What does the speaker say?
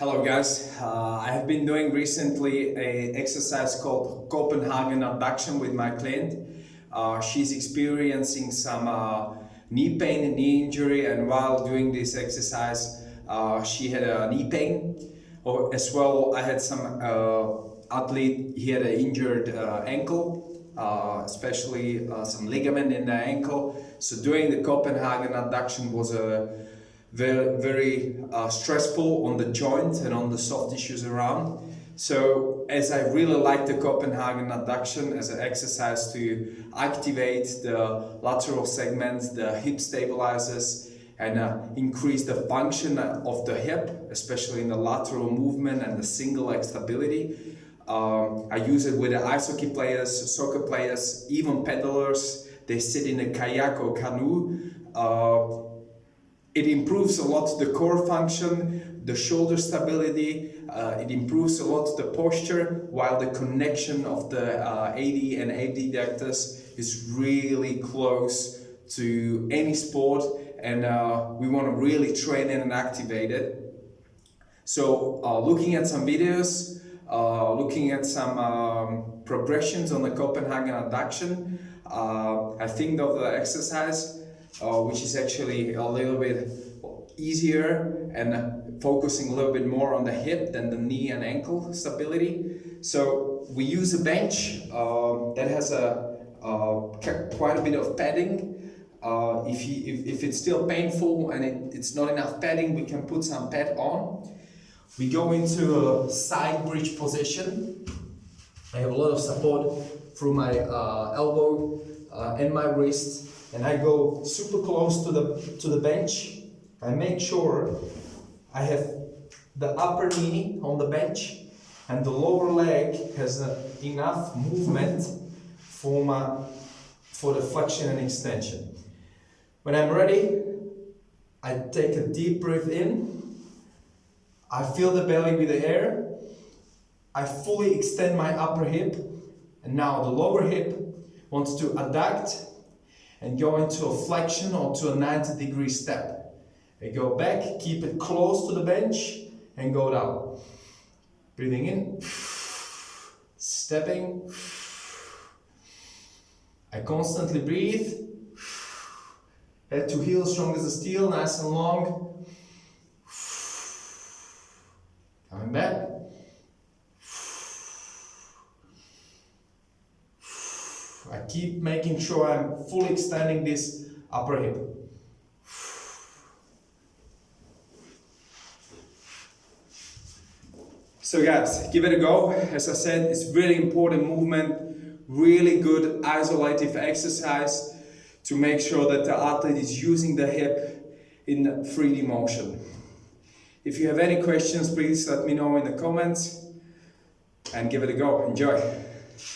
Hello guys, I have been doing recently a exercise called Copenhagen adduction with my client. She's experiencing some knee pain and knee injury, and while doing this exercise she had a knee pain. As well, I had some athlete, he had an injured ankle, especially some ligament in the ankle. So doing the Copenhagen adduction was a very stressful on the joint and on the soft tissues around. So as I really like the Copenhagen adduction as an exercise to activate the lateral segments, the hip stabilizers, and increase the function of the hip, especially in the lateral movement and the single leg stability. I use it with the ice hockey players, soccer players, even pedalers. They sit in a kayak or canoe. It improves a lot the core function, the shoulder stability, it improves a lot the posture, while the connection of the AD and abductors is really close to any sport, and we want to really train it and activate it. So looking at some videos, looking at some progressions on the Copenhagen adduction, I think of the exercise which is actually a little bit easier and focusing a little bit more on the hip than the knee and ankle stability. So we use a bench that has quite a bit of padding. If it's still painful and it's not enough padding, we can put some pad on. We go into a side bridge position. I have a lot of support through my elbow and my wrist. And I go super close to the bench. I make sure I have the upper knee on the bench and the lower leg has enough movement for the flexion and extension. When I'm ready, I take a deep breath in. I fill the belly with the air. I fully extend my upper hip, and now the lower hip wants to adduct and go into a flexion or to a 90-degree step. I go back, keep it close to the bench, and go down. Breathing in, stepping. I constantly breathe. Head to heel, strong as a steel, nice and long. Coming back. I keep making sure I'm fully extending this upper hip. So guys, give it a go. As I said, it's really important movement, really good isolative exercise to make sure that the athlete is using the hip in 3D motion. If you have any questions, please let me know in the comments and give it a go. Enjoy.